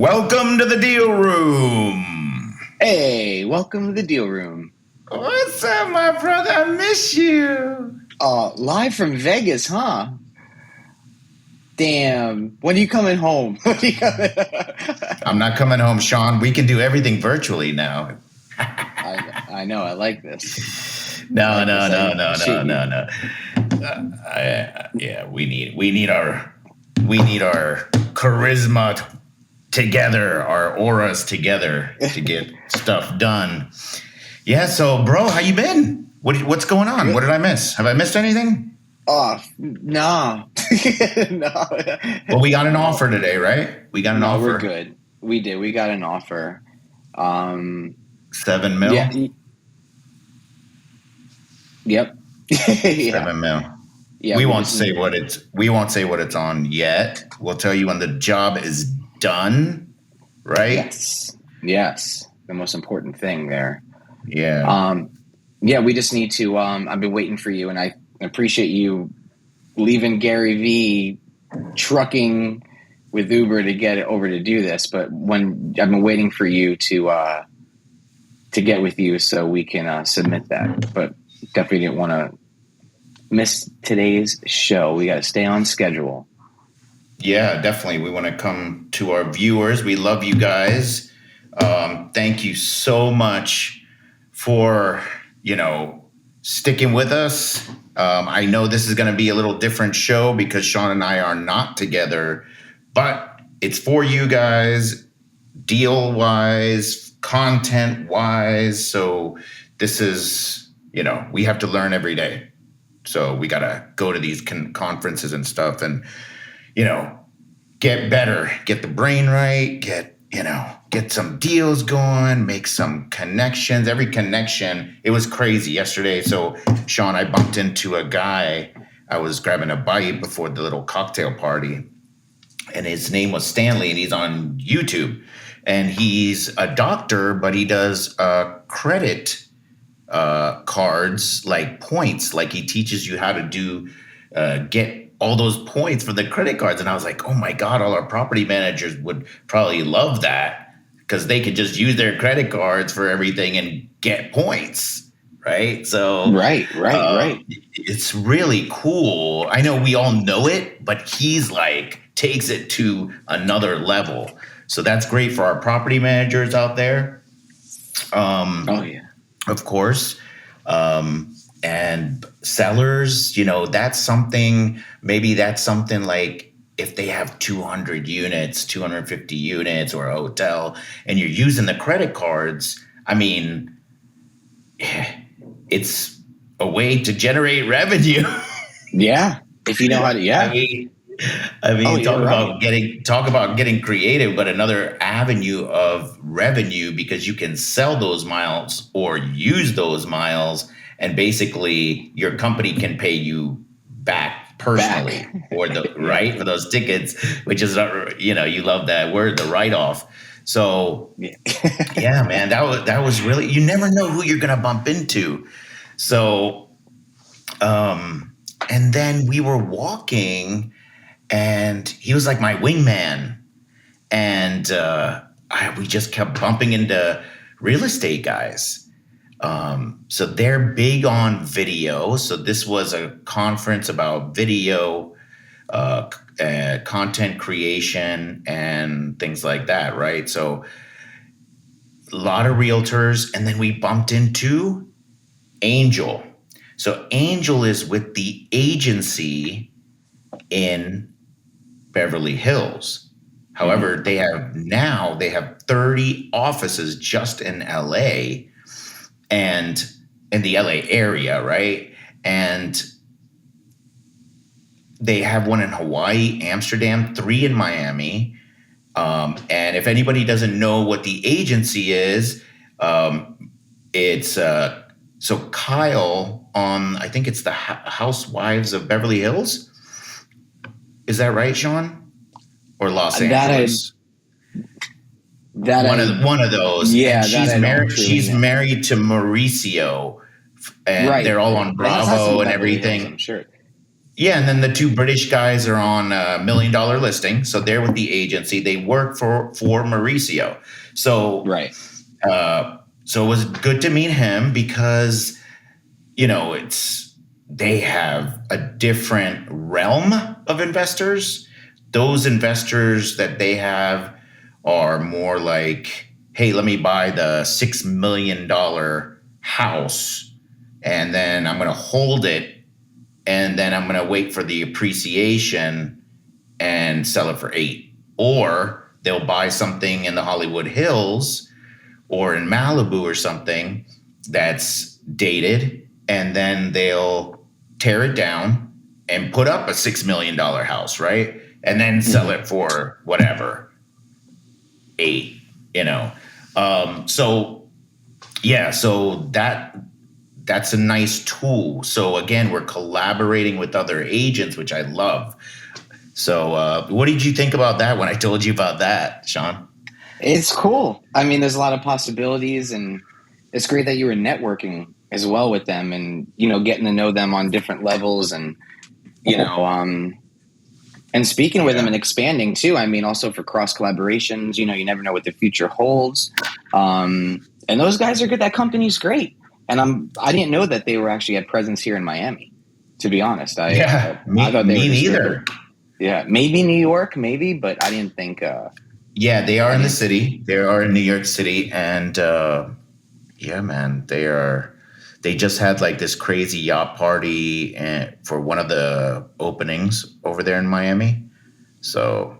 Welcome to the deal room. Hey, welcome to the deal room. What's up, my brother? I miss you. Live from Vegas, huh? Damn. When are you coming home? I'm not coming home, Sean. We can do everything virtually now. I know. I like this. No. Yeah, we need our charisma together, our auras together to get stuff done. Yeah. So, bro, how you been? What's going on? Good. What did I miss? Have I missed anything? No. No. Well, we got an offer today, right? We got an offer. We're good. We did. We got an offer. $7 million. Yeah. Yep. Yeah. $7 million. Yeah. We won't say what it's on yet. We'll tell you when the job is done, right? Yes. The most important thing there. Yeah. Yeah, we just need to I've been waiting for you, and I appreciate you leaving Gary V trucking with Uber to get it over to do this, but when I've been waiting for you to get with you so we can submit that. But definitely didn't want to miss today's show. We got to stay on schedule. Yeah, definitely. We want to come to our viewers. We love you guys. Thank you so much for, sticking with us. I know this is going to be a little different show because Sean and I are not together, but it's for you guys, deal-wise, content-wise. So this is, we have to learn every day. So we got to go to these conferences and stuff and, get better, get the brain right, get some deals going, make some connections. Every connection, it was crazy yesterday. So, Sean, I bumped into a guy. I was grabbing a bite before the little cocktail party, and his name was Stanley, and he's on YouTube. And he's a doctor, but he does credit cards, like points. Like he teaches you how to do get all those points for the credit cards. And I was like, oh, my God, all our property managers would probably love that. Because they could just use their credit cards for everything and get points, right? So right. It's really cool. I know we all know it, but he's takes it to another level. So that's great for our property managers out there. Of course. And sellers, that's something like, if they have 200 units, 250 units or a hotel, and you're using the credit cards, I mean, it's a way to generate revenue. Yeah. If you know how to, yeah. Talk about getting creative, but another avenue of revenue, because you can sell those miles or use those miles, and basically your company can pay you back personally for for those tickets, which is you love that word, the write-off. So yeah, man, that was really, you never know who you're gonna bump into. So and then we were walking, and he was like my wingman, and we just kept bumping into real estate guys. So they're big on video. So this was a conference about video, content creation and things like that, right? So a lot of realtors, and then we bumped into Angel. So Angel is with the agency in Beverly Hills. However, they have 30 offices just in LA and in the LA area, right? And they have one in Hawaii, Amsterdam, 3 in Miami. And if anybody doesn't know what the agency is, it's so Kyle on, I think it's the Housewives of Beverly Hills. Is that right, Sean? Or Los Angeles? One of those. Yeah, and she's married to Mauricio, and they're all on Bravo and everything. I'm sure. Yeah, and then the two British guys are on $1 million listing, so they're with the agency. They work for Mauricio. So Right. so it was good to meet him because it's they have a different realm of investors. Those investors that they have are more like, hey, let me buy the $6 million house, and then I'm going to hold it, and then I'm going to wait for the appreciation and sell it for 8. Or they'll buy something in the Hollywood Hills or in Malibu or something that's dated, and then they'll tear it down and put up a $6 million house, right? And then sell it for whatever, 8, you know. So yeah, so that's a nice tool. So again, we're collaborating with other agents, which I love. So what did you think about that when I told you about that, Sean? It's cool. I mean, there's a lot of possibilities, and it's great that you were networking as well with them, and getting to know them on different levels, and you know, and speaking with them Yeah. and expanding too. I mean, also for cross collaborations. You never know what the future holds. And those guys are good. That company's great, and I didn't know that they were actually had presence here in Miami. To be honest, Yeah, I thought they were me distributed. neither. Yeah, maybe New York, maybe, but I didn't think. Yeah, they are I in the didn't. city. They are in New York City, and yeah, man, they are. They just had like this crazy yacht party for one of the openings over there in Miami. So,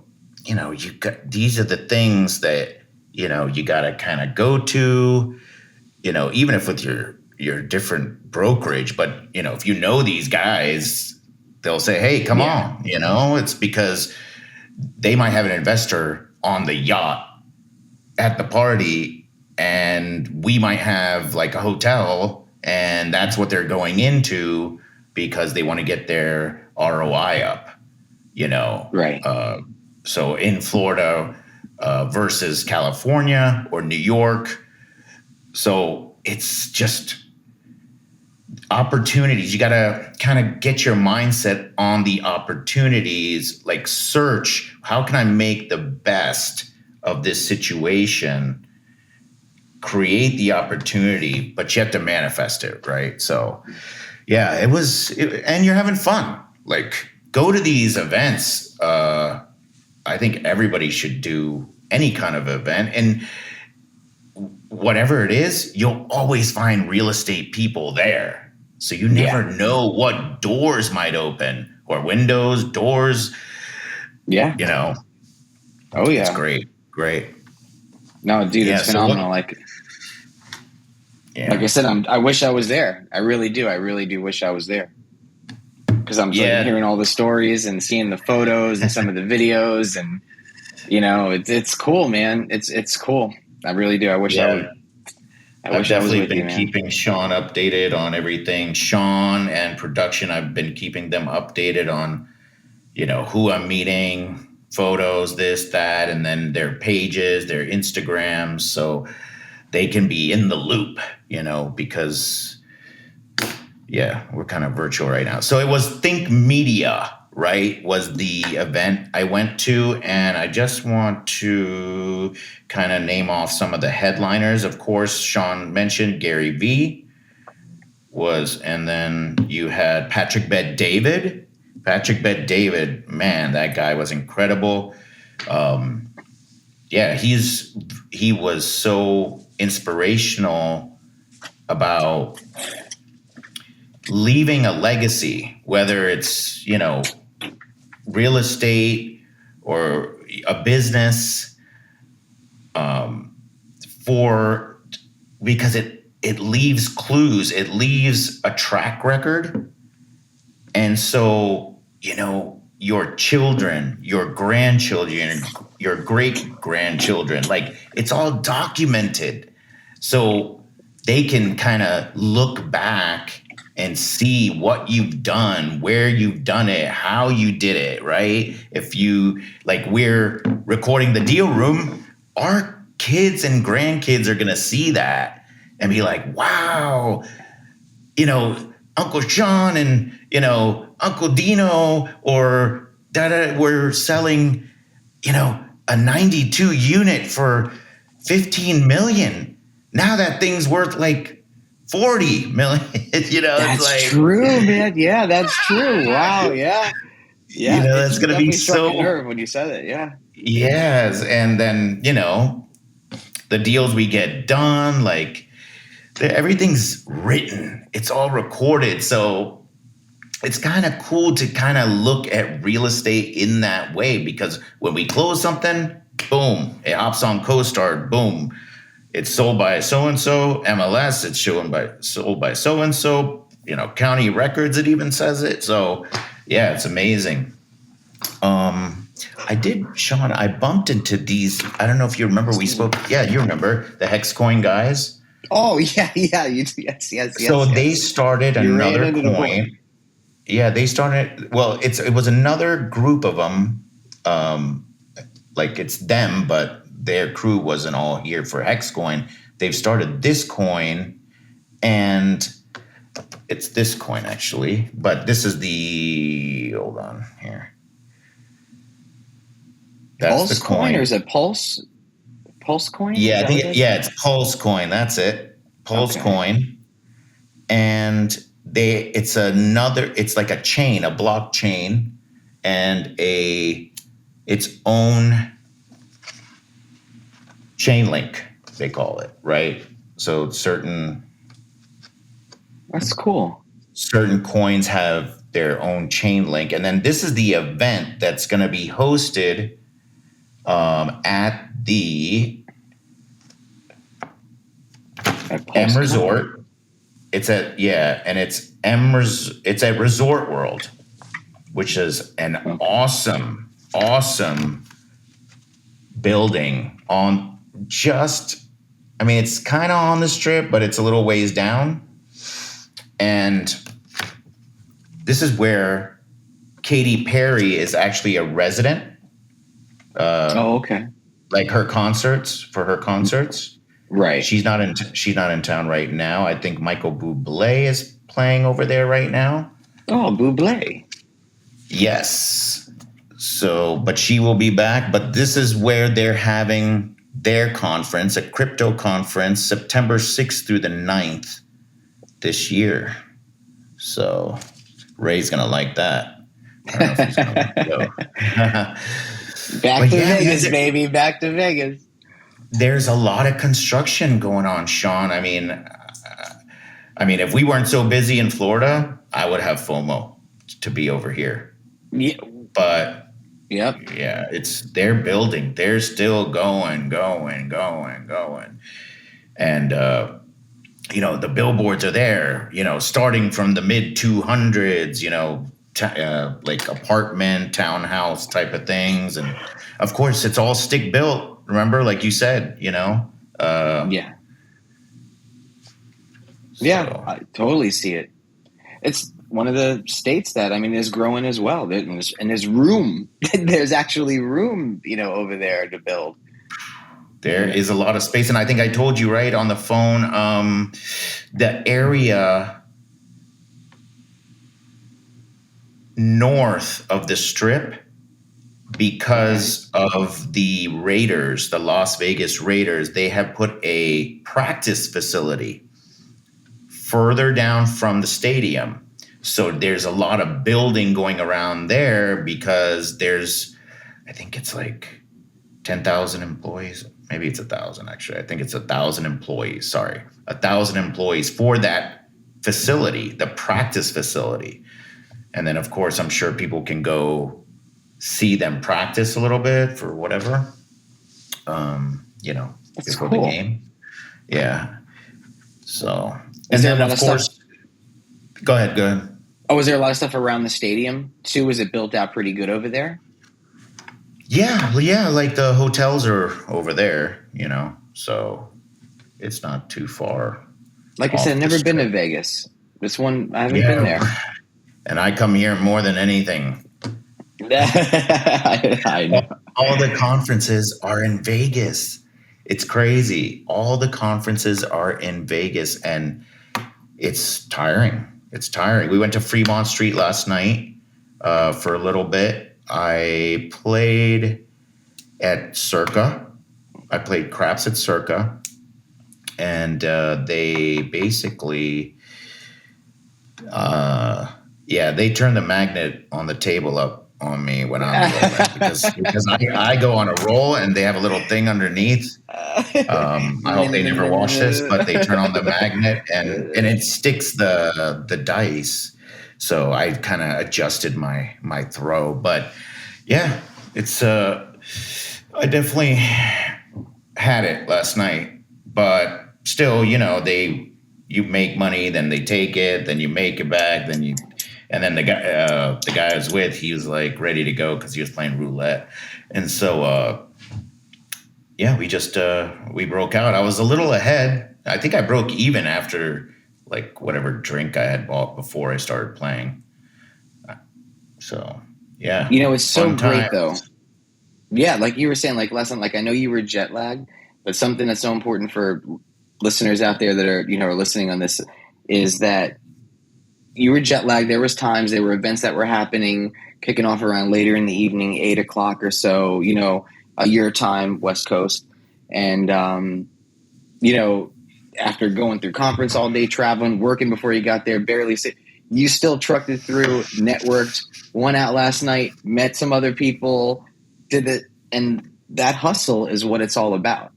you got these are the things that you got to kind of go to. Even if with your different brokerage, but if these guys, they'll say, "Hey, come Yeah, on," it's because they might have an investor on the yacht at the party, and we might have like a hotel, and that's what they're going into because they want to get their ROI up, you know. right. So in Florida versus California or New York, so it's just opportunities. You got to kind of get your mindset on the opportunities, like search, how can I make the best of this situation, create the opportunity, but you have to manifest it, right? So, yeah, and you're having fun. Like, go to these events. I think everybody should do any kind of event. And whatever it is, you'll always find real estate people there. So you Yeah, never know what doors might open or windows, doors, yeah. you know. Oh It's yeah. great. Great. No, dude, Yeah. it's So what? phenomenal. Like I Yeah. said, I wish I was there. I really do. I really do wish I was there because I'm like Yeah. hearing all the stories and seeing the photos and some of the videos, and it's cool, man. It's cool. I really do. I wish I Yeah. would. I I've wish I was definitely with you, been man. keeping Sean updated on everything. Sean and production, I've been keeping them updated on, who I'm meeting, photos, this, that, and then their pages, their Instagrams. So they can be in the loop, because yeah, we're kind of virtual right now. So it was Think Media, right? Was the event I went to, and I just want to kind of name off some of the headliners. Of course, Sean mentioned Gary V was, and then you had Patrick Bet David. Patrick Bet David, man, that guy was incredible. Yeah, he was so inspirational about leaving a legacy, whether it's, real estate or a business, for because it leaves clues, it leaves a track record. And so, your children, your grandchildren, your great grandchildren, like it's all documented. So they can kind of look back and see what you've done, where you've done it, how you did it, right? If you like, we're recording the deal room, our kids and grandkids are going to see that and be like, wow, you know, Uncle Sean and, Uncle Dino or were selling, a 92 unit for 15 million. Now that thing's worth like 40 million. It's That's like, true, man. Yeah, that's true. Wow. Yeah. Yeah. It that's going to be definitely struck a so. nerve when you said it. Yeah. Yes. And then, the deals we get done, like everything's written, it's all recorded. So it's kind of cool to kind of look at real estate in that way, because when we close something, boom, it hops on CoStar, boom, it's sold by so-and-so, MLS, it's sold by so-and-so, county records, it even says it. So yeah, it's amazing. Sean, I bumped into these. I don't know if you remember, we spoke. Yeah, you remember the Hex Coin guys. Oh, yeah. Yeah. Yes. So they started You ran another into the point. coin. Yeah, they started. Well, it was another group of them. Like it's them, but their crew wasn't all here for Hex Coin. They've started this coin, and it's this coin actually. But this is the. Hold on here. That's Pulse the coin. or is it Pulse? Pulse coin? Yeah, I think it's Pulse Coin. That's it. Pulse Coin. And it's like a chain, a blockchain, and its own chain link, they call it, right? So That's cool. Certain coins have their own chain link. And then this is the event that's going to be hosted at the M Resort. It's at Resort World, which is an awesome building on it's kind of on the strip, but it's a little ways down. And this is where Katy Perry is actually a resident. Okay. Like her concerts. Right. She's not in town right now. I think Michael Bublé is playing over there right now. Oh, Bublé. Yes. So, but she will be back. But this is where they're having their conference, a crypto conference, September 6th through the 9th this year. So Ray's going to like that. I don't know if he's going to go. Back to Vegas, baby. Back to Vegas. There's a lot of construction going on, Sean. I mean, if we weren't so busy in Florida, I would have FOMO to be over here. Yeah. But yep. Yeah, they're building. They're still going. And the billboards are there, starting from the mid 200s, like apartment, townhouse type of things. And of course, it's all stick built. Remember, like you said, Yeah. So. Yeah, I totally see it. It's one of the states that, is growing as well. And there's room. There's actually room, over there to build. There is a lot of space. And I think I told you, right, on the phone, the area north of the Strip, because of the Raiders, the Las Vegas Raiders, they have put a practice facility further down from the stadium. So there's a lot of building going around there because I think it's like 10,000 employees. Maybe it's 1,000 actually. I think it's 1,000 employees. Sorry, 1,000 employees for that facility, the practice facility. And then, of course, I'm sure people can go see them practice a little bit for whatever, before the game. Yeah. So, and then of course, go ahead. Oh, is there a lot of stuff around the stadium too? Is it built out pretty good over there? Yeah. Like the hotels are over there, so it's not too far. Like I said, I've never been to Vegas. This one, I haven't been there. And I come here more than anything. I know. All the conferences are in Vegas. It's crazy. All the conferences are in Vegas, and it's tiring. It's tiring. We went to Fremont Street last night for a little bit. I played at Circa. I played craps at Circa, and they basically, they turned the magnet on the table up on me when I'm rolling because I go on a roll and they have a little thing underneath. I hope they never wash this, but they turn on the magnet and it sticks the dice. So I kind of adjusted my throw, but yeah, it's I definitely had it last night, but still, you make money, then they take it, then you make it back, and then the guy I was with, he was like ready to go because he was playing roulette, and so we broke out. I was a little ahead. I think I broke even after like whatever drink I had bought before I started playing. So yeah, It's so great though. Yeah, like you were saying, like last time, like I know you were jet lagged, but something that's so important for listeners out there that are are listening on this is that you were jet lagged. There was times, there were events that were happening, kicking off around later in the evening, 8 o'clock or so, your time, West Coast, and after going through conference all day, traveling, working before you got there, barely sit, you still trucked it through, networked, went out last night, met some other people, did it, and that hustle is what it's all about,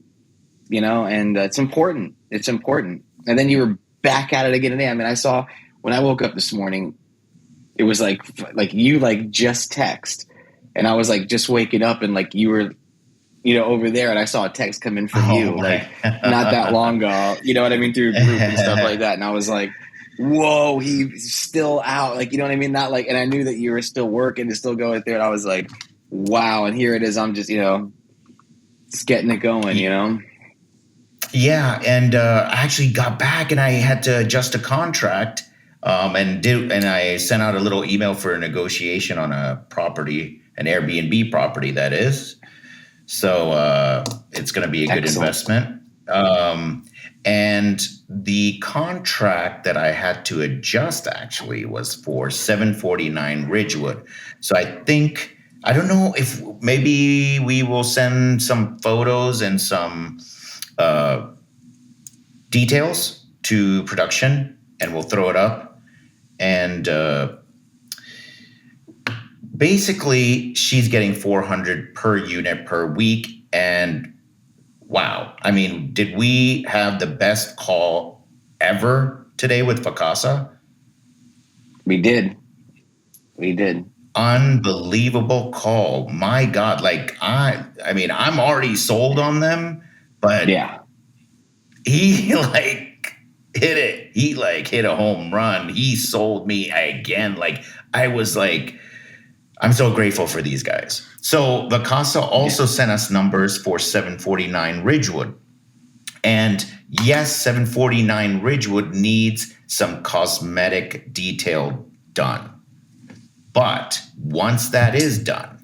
and it's important. It's important. And then you were back at it again today. I mean, I saw when I woke up this morning, it was like you like just text, and I was like just waking up, and like you were, over there, and I saw a text come in from you like not that long ago. You know what I mean, through a group and stuff like that, and I was like, whoa, he's still out. Like, you know what I mean? Not like, and I knew that you were still working to still going through it. I was like, wow. And here it is. I'm just, just getting it going, Yeah. And I actually got back and I had to adjust a contract and I sent out a little email for a negotiation on a property, an Airbnb property, that is. So it's going to be a good investment. And the contract that I had to adjust actually was for 749 Ridgewood. So I don't know if maybe we will send some photos and some details to production and we'll throw it up. And basically she's getting 400 per unit per week. And wow. I mean, did we have the best call ever today with Fakasa? We did. Unbelievable call. My God. Like I mean, I'm already sold on them, but yeah, he like hit it. He like hit a home run. He sold me again. Like I was like, I'm so grateful for these guys. So Vakasa also sent us numbers for 749 Ridgewood. And yes, 749 Ridgewood needs some cosmetic detail done. But once that is done,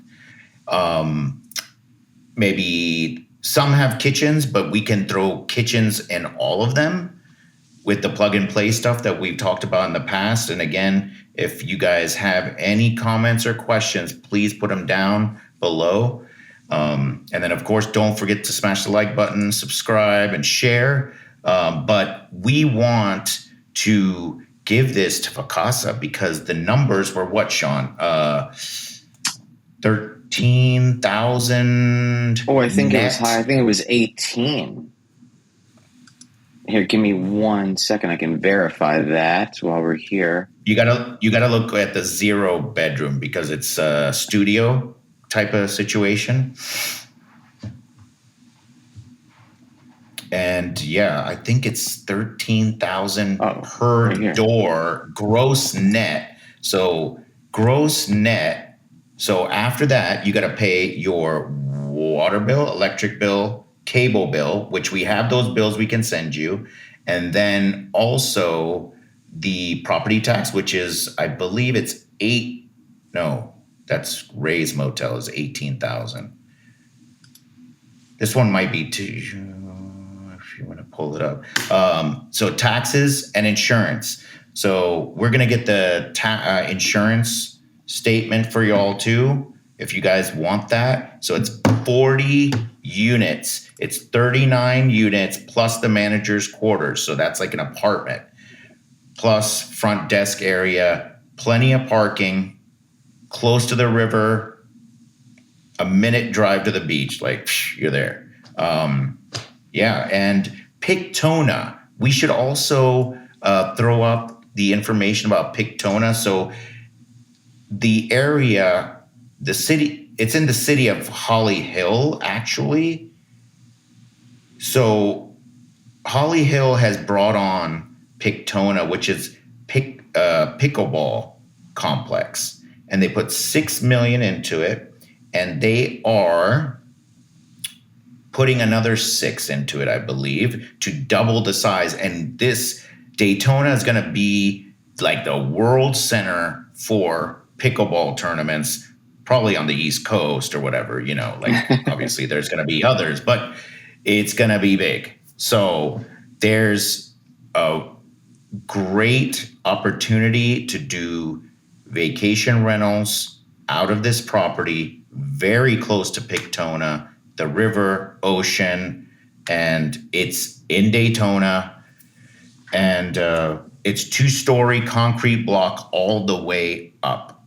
maybe some have kitchens, but we can throw kitchens in all of them with the plug and play stuff that we've talked about in the past. And again, if you guys have any comments or questions, please put them down below. And then, of course, don't forget to smash the like button, subscribe, and share. But we want to give this to Vakasa because the numbers were what, Sean? 13,000. Oh, I think it was high. I think it was 18. Here, give me 1 second. I can verify that while we're here. You gotta look at the 0 bedroom because it's a studio type of situation. And yeah, I think it's 13,000 per door gross net. So gross net. So after that, you got to pay your water bill, electric bill, cable bill, which we have those bills we can send you. And then also the property tax, which is, I believe it's that's Ray's Motel is 18,000. This one might be too, if you want to pull it up. So taxes and insurance. So we're going to get the insurance statement for y'all too, if you guys want that. So it's 40 units. It's 39 units plus the manager's quarters. So that's like an apartment plus front desk area, plenty of parking, close to the river, a minute drive to the beach. Like, you're there. Yeah. And Pictona. We should also throw up the information about Pictona. So the area, the city, it's in the city of Holly Hill, actually. So Holly Hill has brought on Pictona, which is pickleball complex, and they put $6 million into it, and they are putting another 6 into it, I believe, to double the size. And this Daytona is going to be like the world center for pickleball tournaments, probably on the East Coast or whatever, like obviously there's going to be others, but it's going to be big. So there's a great opportunity to do vacation rentals out of this property, very close to Pictona, the river, ocean, and it's in Daytona. And it's 2-story concrete block all the way up.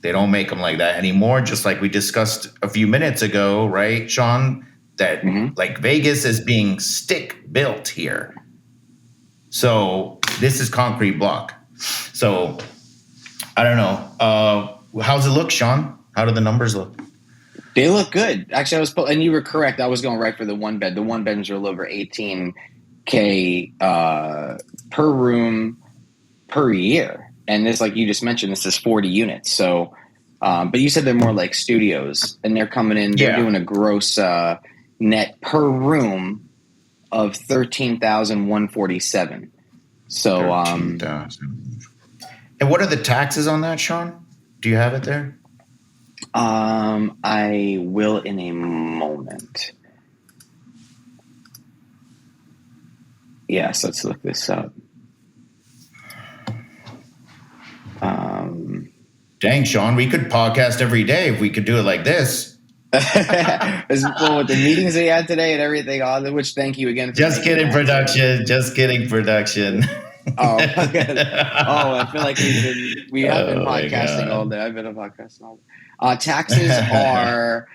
They don't make them like that anymore, just like we discussed a few minutes ago, right, Sean? That like Vegas is being stick built here. So this is concrete block. So I don't know. How's it look, Sean? How do the numbers look? They look good. Actually, and you were correct. I was going right for the one bed. The one bedrooms are a little over $18K per room per year. And this, like you just mentioned, this is 40 units. So, but you said they're more like studios, and they're coming in. They're doing a gross net per room of $13,147. So, 13,000. And what are the taxes on that, Sean? Do you have it there? I will in a moment. Yes, let's look this up. Dang, Sean, we could podcast every day if we could do it like this. Well, with the meetings we had today and everything on, which thank you again. Just kidding, production. Just kidding, production. Oh, okay. I feel like we have been podcasting all day. I've been podcasting all day. Taxes are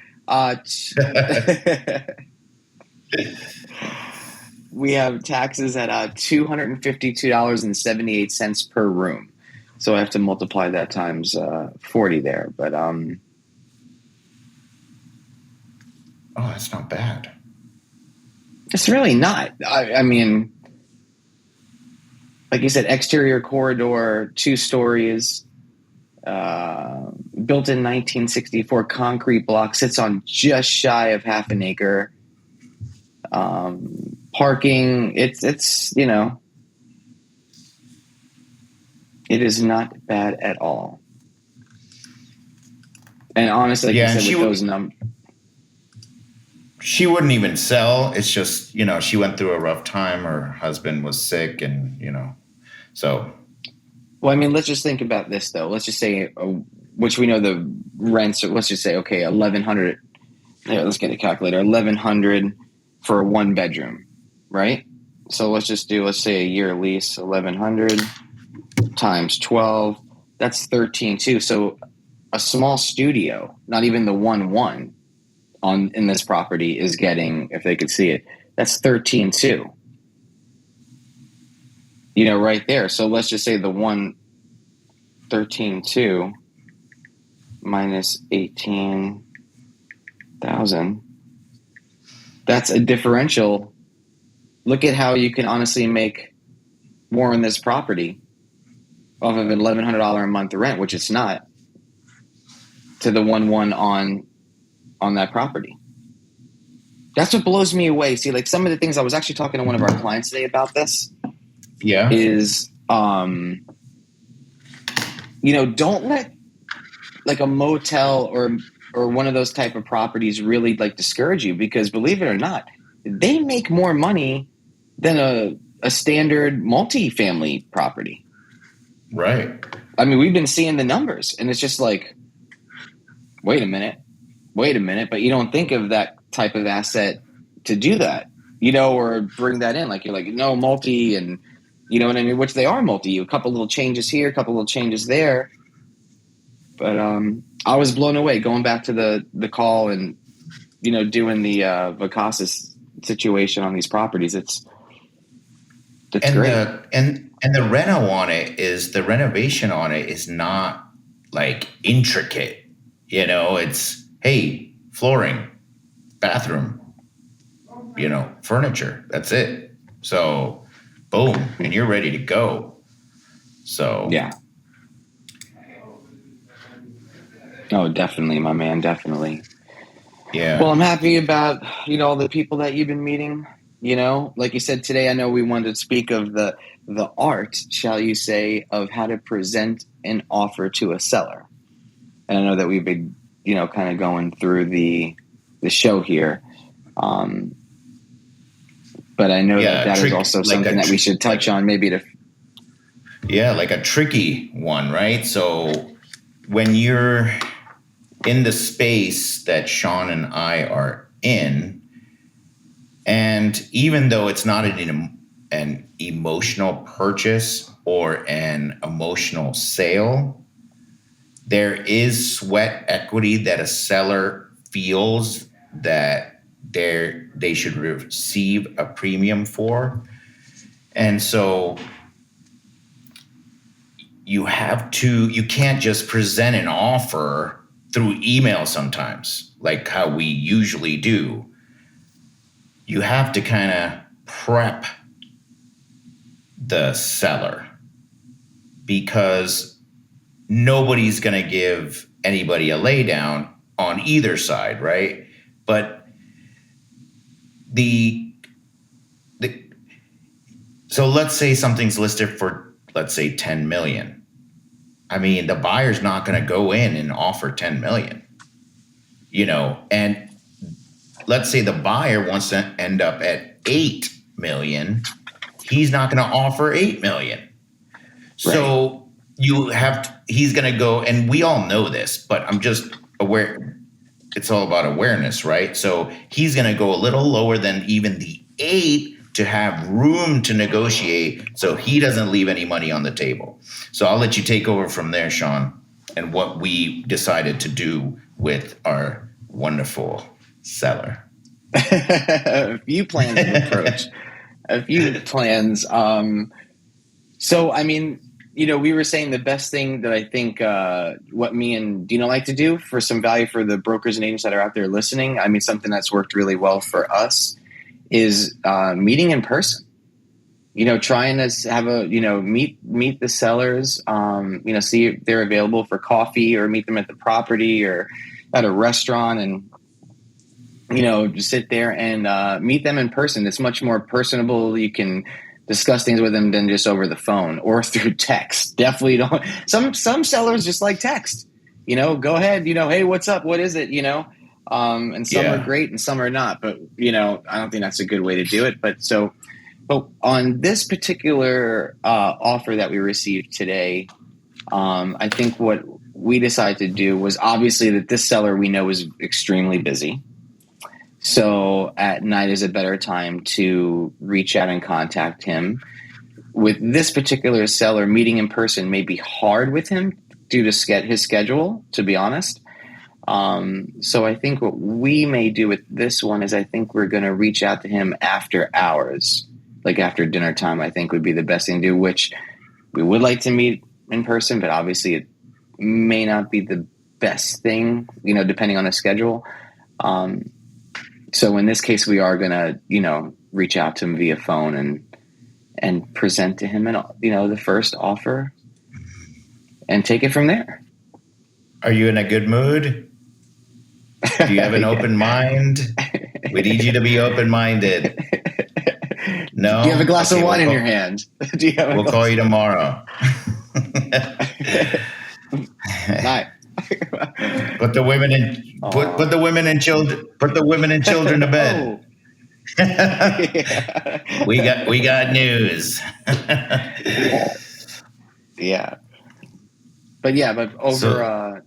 we have taxes at $252.78 per room. So I have to multiply that times 40 there. But that's not bad. It's really not. I mean, like you said, exterior corridor, 2 stories, built in 1964 concrete block, sits on just shy of half an acre. Parking, it's it is not bad at all. And honestly, like you said, with those numbers, she wouldn't even sell. It's just, she went through a rough time. Her husband was sick and, so. Well, I mean, let's just think about this, though. Let's just say, which we know the rents, let's just say, okay, $1,100. Yeah, let's get a calculator. $1,100 for a 1-bedroom, right? So let's say a year lease, $1,100 times 12. That's $13,200. So a small studio, not even the 1-1 in this property is getting, if they could see it, that's $13,200. Right there. So let's just say the 13,200 minus 18,000. That's a differential. Look at how you can honestly make more on this property off of an $1,100 a month rent, which it's not, to the 1-1 on that property. That's what blows me away. See, like some of the things I was actually talking to one of our clients today about this. Yeah. Is, don't let like a motel or one of those type of properties really like discourage you, because believe it or not, they make more money than a standard multifamily property. Right. I mean, we've been seeing the numbers, and it's just like, wait a minute, but you don't think of that type of asset to do that, or bring that in. Like, you're like, no, multi, and you know what I mean? Which they are multi, a couple little changes here, a couple little changes there. But I was blown away going back to the call and, doing the Vicasis situation on these properties. It's And great. the renovation on it is not like intricate. It's, hey, flooring, bathroom, furniture. That's it. So boom, and you're ready to go. So Yeah. Oh, definitely, my man, definitely. yeah. Well, I'm happy about, all the people that you've been meeting. Like you said today, I know we wanted to speak of the art, shall you say, of how to present an offer to a seller. And I know that we've been, kind of going through the show here. But I know that is also something that we should touch on, maybe to. Yeah, like a tricky one, right? So when you're in the space that Sean and I are in, and even though it's not an emotional purchase or an emotional sale, there is sweat equity that a seller feels that they should receive a premium for. And so you can't just present an offer through email sometimes, like how we usually do. You have to kind of prep the seller, because nobody's going to give anybody a laydown on either side, right? But so let's say something's listed for, let's say, 10 million. I mean, the buyer's not going to go in and offer 10 million, and let's say the buyer wants to end up at 8 million. He's not going to offer 8 million. Right. So he's going to go, and we all know this, but I'm just aware. It's all about awareness, right? So he's going to go a little lower than even the 8 to have room to negotiate, so he doesn't leave any money on the table. So I'll let you take over from there, Sean, and what we decided to do with our wonderful seller. A few plans of approach. A few plans. So, I mean, we were saying the best thing that I think what me and Dino like to do for some value for the brokers and agents that are out there listening, I mean, something that's worked really well for us is meeting in person. Trying to have meet the sellers, see if they're available for coffee, or meet them at the property or at a restaurant, and just sit there and meet them in person. It's much more personable. You can discuss things with them than just over the phone or through text. Definitely don't. Some sellers just like text. Go ahead. Hey, what's up? What is it? And some are great and some are not. But I don't think that's a good way to do it. But on this particular offer that we received today, I think what we decided to do was, obviously, that this seller we know is extremely busy. So at night is a better time to reach out and contact him. With this particular seller, meeting in person may be hard with him due to his schedule, to be honest. So I think what we may do with this one is, I think we're going to reach out to him after hours, like after dinner time, I think would be the best thing to do, which we would like to meet in person, but obviously it may not be the best thing, depending on the schedule. So in this case, we are going to, reach out to him via phone and present to him, the first offer and take it from there. Are you in a good mood? Do you have an open mind? We need you to be open-minded. No? Do you have a glass of wine in your hand? We'll call you tomorrow. Night. Put the women and children to bed. Oh. We got news. Yeah. But over So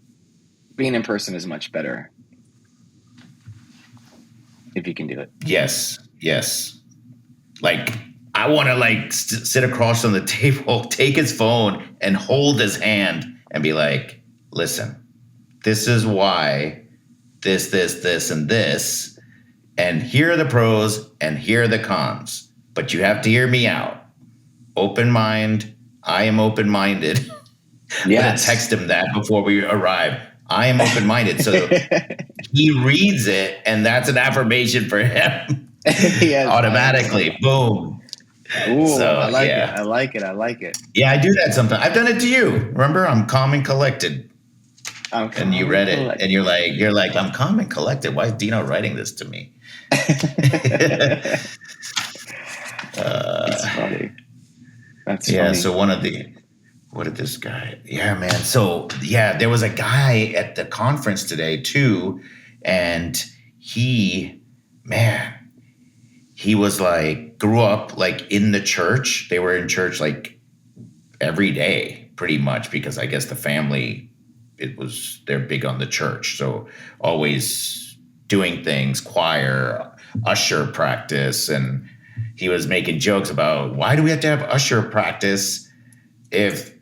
being in person is much better if you can do it. yes. Like I want to like sit across from the table, take his phone, and hold his hand, and be like, "Listen, this is why this, and this, and here are the pros, and here are the cons. But you have to hear me out. Open mind. I am open minded." I'm gonna Yes. text him that before we arrive. I am open minded, so he reads it, and that's an affirmation for him. Yes, Automatically. Boom. Ooh, So I like it. yeah. I like it. I like it. Yeah, I do that sometimes. I've done it to you. Remember, I'm calm and collected. And you read it and you're like, I'm calm and collected. Why is Dino writing this to me? That's funny. That's Yeah, funny. so what did this guy? Yeah, man. So yeah, there was a guy at the conference today too, and man, he was like grew up like in the church. They were in church like every day, pretty much, because I guess the family they're big on the church, so always doing things, choir, usher practice, and he was making jokes about why do we have to have usher practice if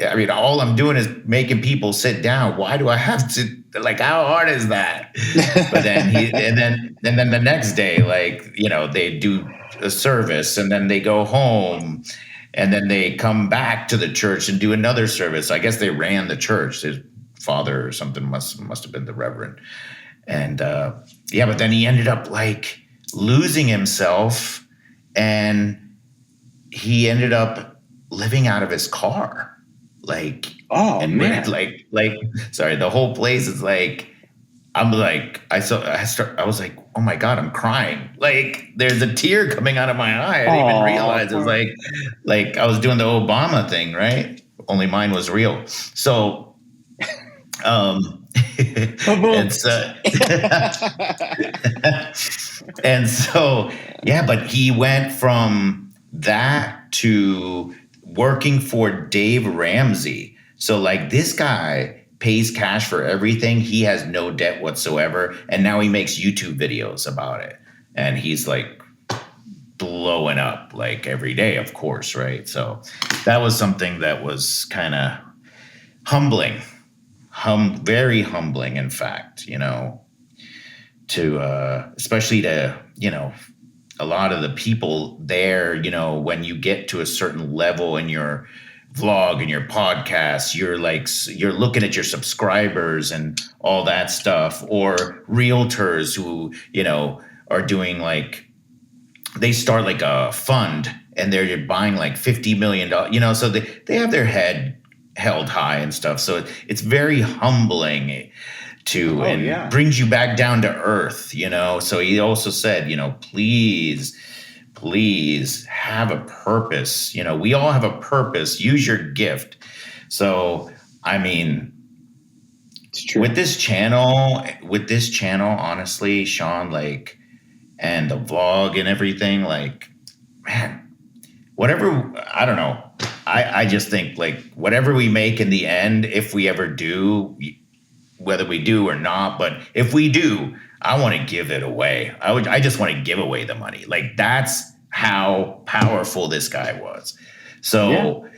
I mean, all I'm doing is making people sit down. Why do I have to? Like, how hard is that? But then and then the next day, like, they do a service, and then they go home, and then they come back to the church and do another service. I guess they ran the church. His father or something must have been the reverend, and yeah. But then he ended up like losing himself, and he ended up living out of his car. Like, oh and man, like sorry, the whole place is like, I'm like, I was like, oh my god, I'm crying. Like, there's a tear coming out of my eye. I didn't even realize. It was like I was doing the Obama thing, right? Only mine was real. So and so, and so yeah, but he went from that to working for Dave Ramsey. So like this guy pays cash for everything. He has no debt whatsoever. And now he makes YouTube videos about it. And he's like blowing up like every day, of course, right? So that was something that was kind of humbling. Very humbling, in fact, to especially to, a lot of the people there, when you get to a certain level in your vlog and your podcast, you're looking at your subscribers and all that stuff, or realtors who, are doing like, they start like a fund and they're buying like $50 million, so they have their head held high and stuff. So it's very humbling brings you back down to earth, So he also said, please have a purpose. We all have a purpose. Use your gift. So, I mean, it's true. With this channel, honestly, Sean, like, and the vlog and everything, like, man, whatever, I don't know. I just think like whatever we make in the end, if we ever do, whether we do or not, but if we do, I want to give it away. I just want to give away the money. Like, that's how powerful this guy was. So,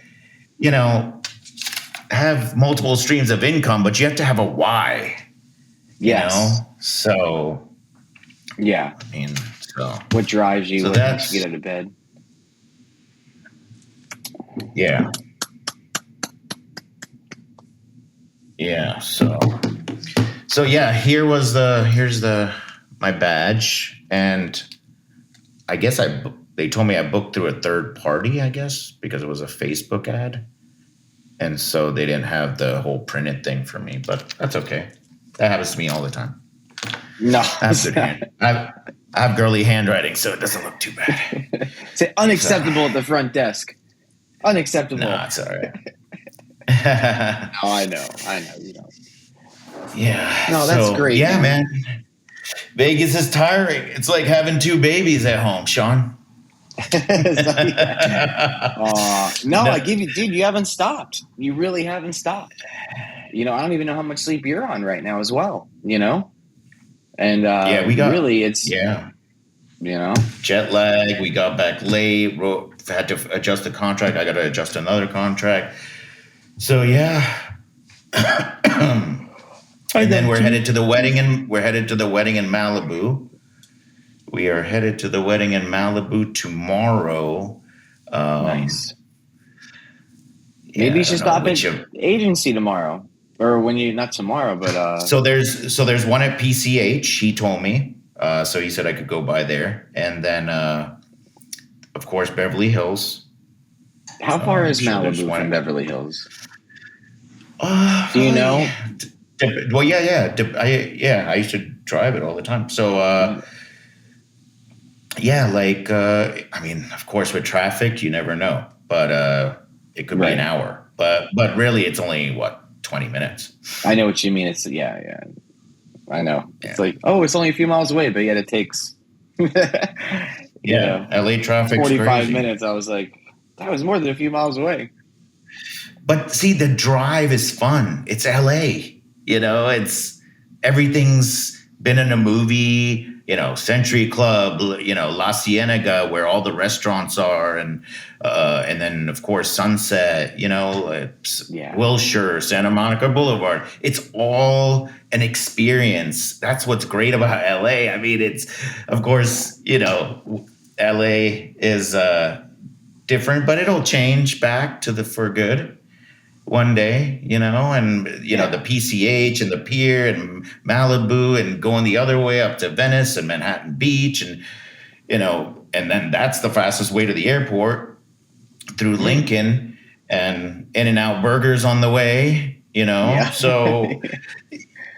have multiple streams of income, but you have to have a why. Yes. So, yeah. I mean, so what drives you? What makes you get out of bed? Yeah. Yeah. So yeah, here's my badge, and I guess they told me I booked through a third party, I guess, because it was a Facebook ad, and so they didn't have the whole printed thing for me. But that's okay. That happens to me all the time. No, I have good hand. I have girly handwriting, so it doesn't look too bad. Say unacceptable at the front desk. Unacceptable. No, it's all right. No, I know. You know. Yeah. No, that's great. Yeah, man. Vegas is tiring. It's like having two babies at home, Sean. So, yeah. No, I give you, dude. You haven't stopped. You really haven't stopped. I don't even know how much sleep you're on right now as well. And Yeah, we got really, it's yeah you know, jet lag. We got back late. Had to adjust the contract. I got to adjust another contract. So yeah, I and then got we're you. headed to the wedding, and we're headed to the wedding in Malibu. We are headed to the wedding in Malibu tomorrow. Nice. Maybe Yeah, you I don't should know stop at which of. agency tomorrow, or when you not tomorrow, but So there's one at PCH. He told me. So he said I could go by there, and then of course Beverly Hills. how far I'm is sure there's Malibu one. from Beverly Hills? Do you Uh, know? well, yeah. I used to drive it all the time. So yeah, like I mean, of course, with traffic, you never know, but it could be an Right. hour. But really, it's only what 20 minutes. I know what you mean. It's yeah. I know. It's Yeah, like, oh, it's only a few miles away, but yet it takes yeah. LA traffic's 45 crazy. minutes. I was like, that was more than a few miles away. But see, the drive is fun. It's LA. It's everything's been in a movie. Century Club. La Cienega, where all the restaurants are, and then of course Sunset. Yeah. Wilshire, Santa Monica Boulevard. It's all an experience. That's what's great about LA. I mean, it's of course LA is different, but it'll change back to the for good one day, and the Yeah. PCH and the pier and Malibu and going the other way up to Venice and Manhattan Beach and then that's the fastest way to the airport through Lincoln and In-N-Out Burgers on the way, Yeah. So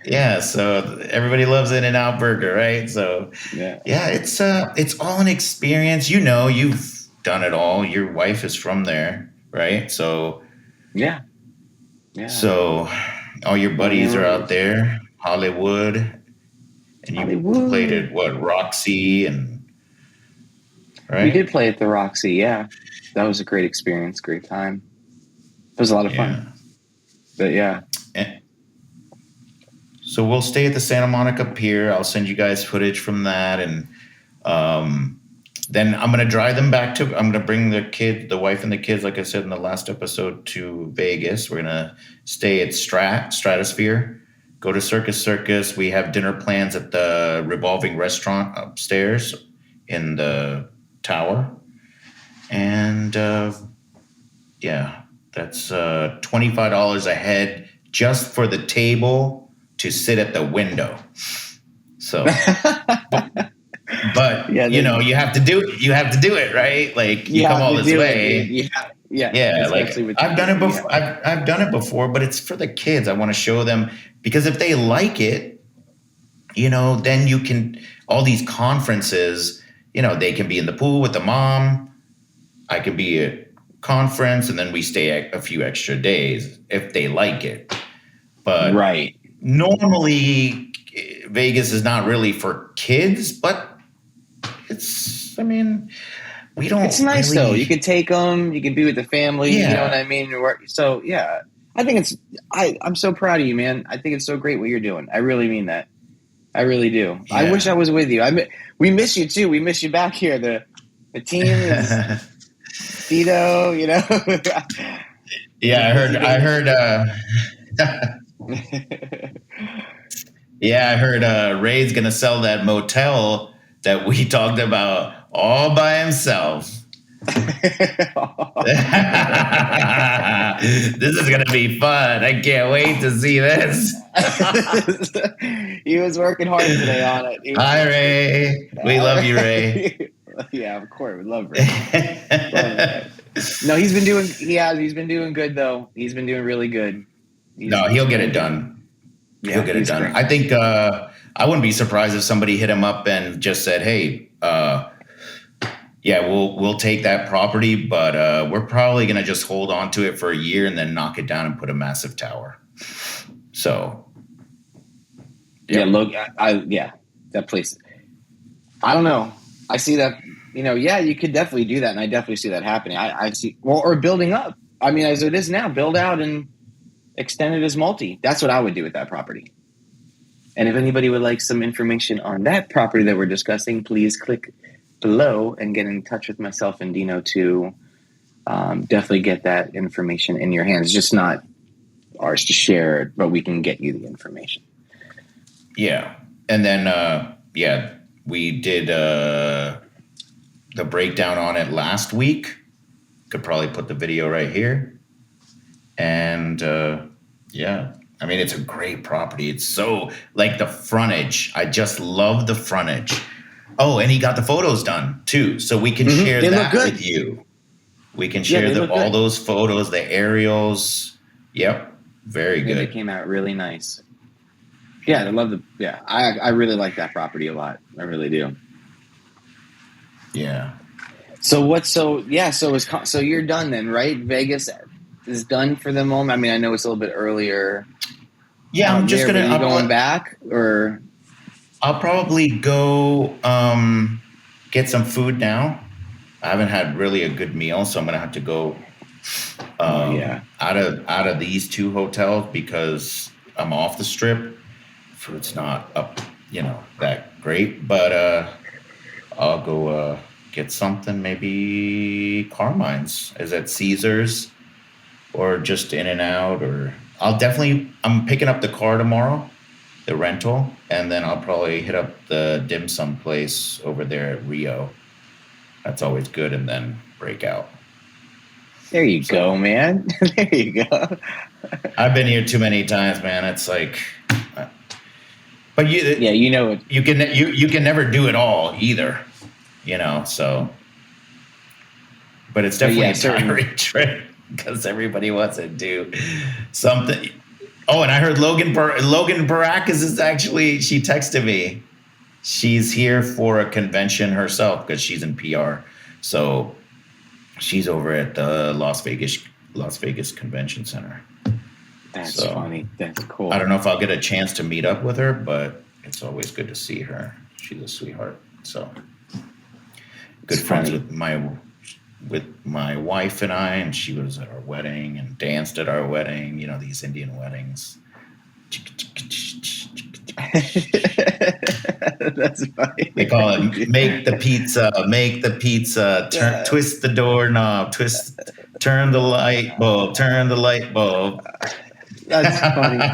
yeah, so everybody loves In-N-Out Burger, right? So Yeah. yeah, it's all an experience. You've done it all. Your wife is from there, right? So Yeah. Yeah. So all your Born and buddies are out raised. there, Hollywood, and you played Hollywood. at what Roxy and We right? did play at the Roxy. Yeah. That was a great experience. Great time. It was a lot of fun. Yeah. But yeah. And so we'll stay at the Santa Monica Pier. I'll send you guys footage from that, and then I'm gonna drive them back to. I'm gonna bring the wife, and the kids, like I said in the last episode, to Vegas. We're gonna stay at Stratosphere. Go to Circus. We have dinner plans at the revolving restaurant upstairs in the tower. And yeah, that's $25 a head just for the table to sit at the window. So, but Yeah. you have to do it. You have to do it, right? Like You you come have all to this do it, dude. way. Yeah. Yeah. Yeah, like Especially with the I've done it kid. before. Yeah. I've done it before, but it's for the kids. I want to show them because if they like it, then you can all these conferences. They can be in the pool with the mom. I could be at conference, and then we stay a few extra days if they like it. But Right. normally, Vegas is not really for kids, but it's. I mean, we don't. It's nice really, though. You can take them. You can be with the family. You know what Yeah. I mean? So yeah, I think it's. I'm so proud of you, man. I think it's so great what you're doing. I really mean that. I really do. I Yeah. wish I was with you. We miss you too. We miss you back here. The team is Dino. Yeah, I heard. Yeah, I heard Ray's gonna sell that motel that we talked about all by himself. This is gonna be fun. I can't wait to see this. He was working hard today on it. Hi, Ray. We love you, Ray. Yeah, of course. We love Ray. Love Ray. No, he's been doing. He's been doing good though. He's been doing really good. No, he'll get it done. Yeah, He'll get it done. great. I think I wouldn't be surprised if somebody hit him up and just said, "Hey, yeah, we'll take that property, but we're probably gonna just hold on to it for a year and then knock it down and put a massive tower." So, yeah, look, that place. I don't know. I see that yeah, you could definitely do that, and I definitely see that happening. I see, well, or building up. I mean, as it is now, build out and extend it as multi. That's what I would do with that property. And if anybody would like some information on that property that we're discussing, please click below and get in touch with myself and Dino to definitely get that information in your hands. Just not ours to share, but we can get you the information. Yeah. And then, we did the breakdown on it last week. Could probably put the video right here. And, I mean, it's a great property. It's so, like, the frontage. I just love the frontage. Oh, and he got the photos done, too. So we can share that with you. We can share all those photos, the aerials. Yep. Very good. They came out really nice. Yeah, I really like that property a lot. I really do. Yeah. So you're done then, right? Vegas is done for the moment. I mean, I know it's a little bit earlier. Yeah, I'm just gonna. Are you going back, or I'll probably go get some food now. I haven't had really a good meal, so I'm gonna have to go out of these two hotels because I'm off the strip. Food's not up, that great. But I'll go get something. Maybe Carmine's. Is it Caesar's or just In-N-Out? Or I'm picking up the car tomorrow, the rental, and then I'll probably hit up the dim sum place over there at Rio. That's always good, and then break out. There you go, man. There you go. I've been here too many times, man. It's like, but you can never do it all either, So, but it's definitely a tiring trip because everybody wants to do something. Oh, and I heard Logan Baracus is actually. She texted me. She's here for a convention herself because she's in PR. So she's over at the Las Vegas Convention Center. That's funny. That's cool. I don't know if I'll get a chance to meet up with her, but it's always good to see her. She's a sweetheart. So good friends with my wife and I, and she was at our wedding and danced at our wedding. These Indian weddings. That's funny. They call it make the pizza, twist the doorknob, turn the light bulb. That's funny.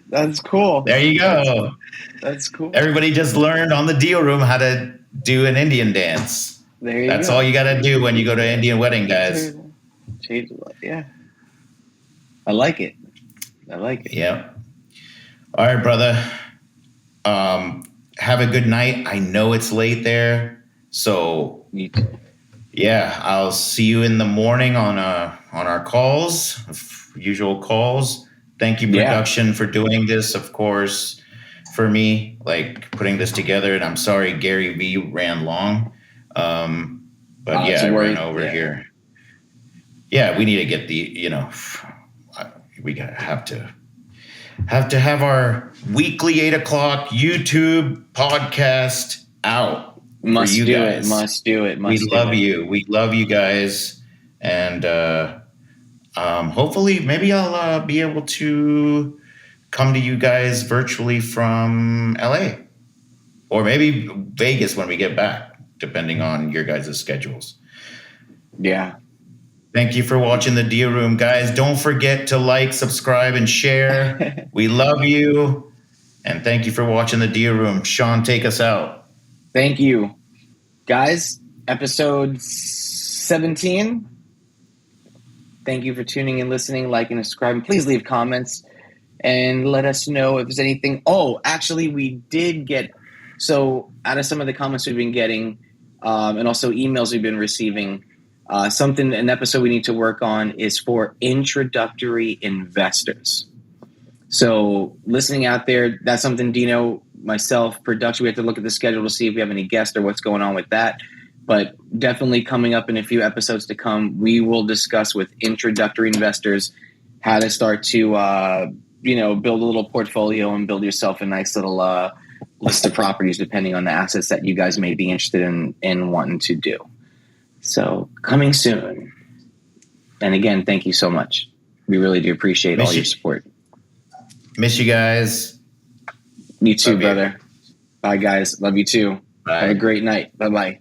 That's cool. There you go. That's cool. Everybody just learned on the deal room how to do an Indian dance. That's all you got to do when you go to an Indian wedding, guys. Change, yeah. I like it. Yeah. All right, brother. Have a good night. I know it's late there, so yeah, I'll see you in the morning on our calls, usual calls. Thank you, production, for doing this. Of course, for me, like putting this together. And I'm sorry, Gary V ran long, but I ran over here. Yeah, we need to get we have to have our weekly 8:00 YouTube podcast out. Must do it. We love you guys, and hopefully, maybe I'll be able to come to you guys virtually from LA, or maybe Vegas when we get back, depending on your guys' schedules. Yeah. Thank you for watching the Deal Room, guys. Don't forget to like, subscribe, and share. We love you. And thank you for watching the Deal Room. Sean, take us out. Thank you. Guys, episode 17. Thank you for tuning in, listening, liking, and subscribing. Please leave comments and let us know if there's anything. Oh, actually, we did get, so out of some of the comments we've been getting, and also emails we've been receiving, an episode we need to work on is for introductory investors. So listening out there, that's something Dino, myself, production, we have to look at the schedule to see if we have any guests or what's going on with that. But definitely coming up in a few episodes to come, we will discuss with introductory investors how to start to, build a little portfolio and build yourself a nice little list of properties depending on the assets that you guys may be interested in wanting to do. So coming soon. And again, thank you so much. We really do appreciate all your support. Miss you guys. You too, brother. Bye, guys. Love you too. Bye. Have a great night. Bye-bye.